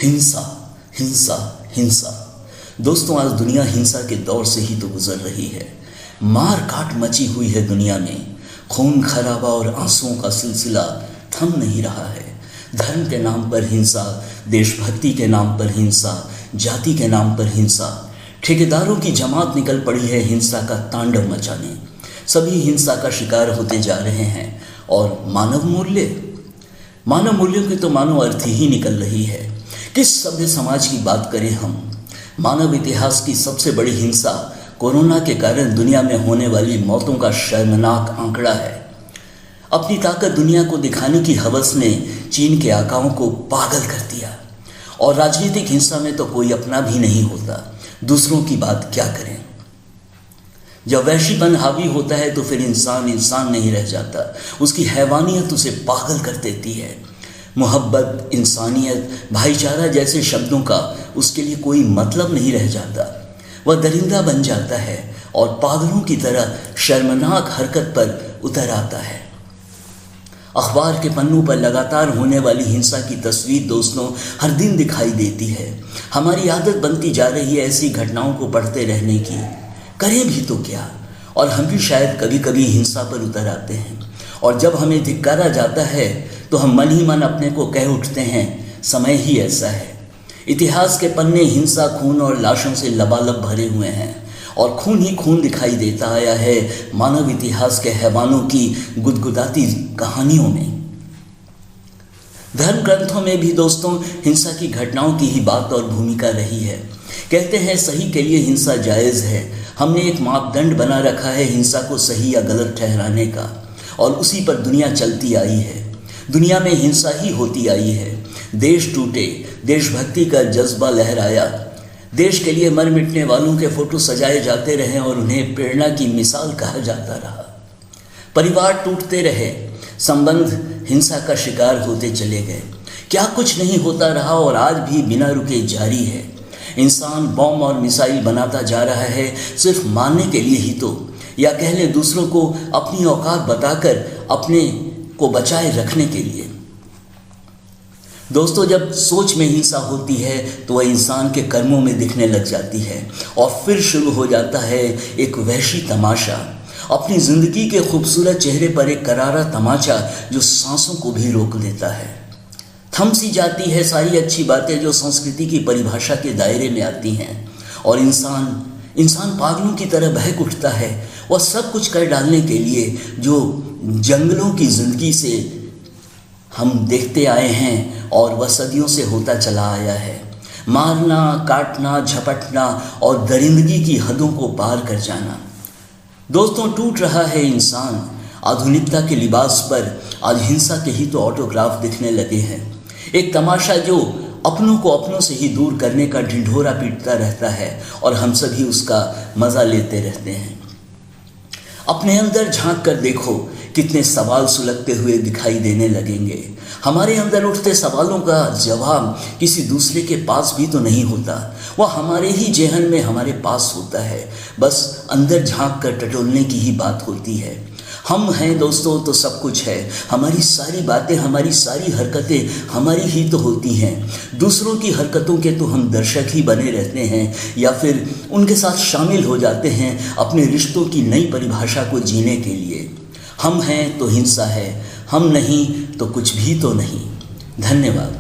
हिंसा, हिंसा, हिंसा। दोस्तों, आज दुनिया हिंसा के दौर से ही तो गुजर रही है। मार काट मची हुई है दुनिया में। खून खराबा और आंसुओं का सिलसिला थम नहीं रहा है। धर्म के नाम पर हिंसा, देशभक्ति के नाम पर हिंसा, जाति के नाम पर हिंसा। ठेकेदारों की जमात निकल पड़ी है हिंसा का तांडव मचाने। सभी हिंसा का शिकार होते जा रहे हैं। और मानव मूल्यों की तो मानो अर्थ ही निकल रही है। किस सभ्य समाज की बात करें हम? मानव इतिहास की सबसे बड़ी हिंसा कोरोना के कारण दुनिया में होने वाली मौतों का शर्मनाक आंकड़ा है। अपनी ताकत दुनिया को दिखाने की हवस ने चीन के आकाओं को पागल कर दिया। और राजनीतिक हिंसा में तो कोई अपना भी नहीं होता, दूसरों की बात क्या करें। जब वैश्वीपन हावी होता है तो फिर इंसान नहीं रह जाता। उसकी हैवानियत उसे पागल कर देती है। मोहब्बत, इंसानियत, भाईचारा जैसे शब्दों का उसके लिए कोई मतलब नहीं रह जाता। वह दरिंदा बन जाता है और पागलों की तरह शर्मनाक हरकत पर उतर आता है। अखबार के पन्नों पर लगातार होने वाली हिंसा की तस्वीर दोस्तों हर दिन दिखाई देती है। हमारी आदत बनती जा रही है ऐसी घटनाओं को पढ़ते रहने की। करें भी तो क्या? और हम भी शायद कभी कभी हिंसा पर उतर आते हैं। और जब हमें धिक्कारा जाता है तो हम मन ही मन अपने को कह उठते हैं, समय ही ऐसा है। इतिहास के पन्ने हिंसा, खून और लाशों से लबालब भरे हुए हैं। और खून ही खून दिखाई देता आया है मानव इतिहास के हैवानों की गुदगुदाती कहानियों में। धर्म ग्रंथों में भी दोस्तों हिंसा की घटनाओं की ही बात और भूमिका रही है। कहते हैं सही के लिए हिंसा जायज़ है। हमने एक मापदंड बना रखा है हिंसा को सही या गलत ठहराने का, और उसी पर दुनिया चलती आई है। दुनिया में हिंसा ही होती आई है। देश टूटे, देशभक्ति का जज्बा लहराया, देश के लिए मर मिटने वालों के फोटो सजाए जाते रहे और उन्हें प्रेरणा की मिसाल कहा जाता रहा। परिवार टूटते रहे, संबंध हिंसा का शिकार होते चले गए। क्या कुछ नहीं होता रहा और आज भी बिना रुके जारी है। इंसान बॉम्ब और मिसाइल बनाता जा रहा है सिर्फ मारने के लिए ही तो, या कह लें दूसरों को अपनी औकात बताकर अपने को बचाए रखने के लिए। दोस्तों, जब सोच में हिंसा होती है तो वह इंसान के कर्मों में दिखने लग जाती है और फिर शुरू हो जाता है एक वहशी तमाशा। अपनी जिंदगी के खूबसूरत चेहरे पर एक करारा तमाचा जो सांसों को भी रोक देता है। थम सी जाती है सारी अच्छी बातें जो संस्कृति की परिभाषा के दायरे में आती हैं। और इंसान पागलों की तरह बहक उठता है वह सब कुछ कर डालने के लिए जो जंगलों की जिंदगी से हम देखते आए हैं और वह सदियों से होता चला आया है। मारना, काटना, झपटना और दरिंदगी की हदों को पार कर जाना। दोस्तों, टूट रहा है इंसान। आधुनिकता के लिबास पर आज हिंसा के ही तो ऑटोग्राफ दिखने लगे हैं। एक तमाशा जो अपनों को अपनों से ही दूर करने का ढिंढोरा पीटता रहता है और हम सभी उसका मज़ा लेते रहते हैं। अपने अंदर झांक कर देखो, कितने सवाल सुलगते हुए दिखाई देने लगेंगे। हमारे अंदर उठते सवालों का जवाब किसी दूसरे के पास भी तो नहीं होता, वह हमारे ही जेहन में हमारे पास होता है। बस अंदर झांक कर टटोलने की ही बात होती है। हम हैं दोस्तों तो सब कुछ है। हमारी सारी बातें, हमारी सारी हरकतें हमारी ही तो होती हैं। दूसरों की हरकतों के तो हम दर्शक ही बने रहते हैं या फिर उनके साथ शामिल हो जाते हैं अपने रिश्तों की नई परिभाषा को जीने के लिए। हम हैं तो हिंसा है, हम नहीं तो कुछ भी तो नहीं। धन्यवाद।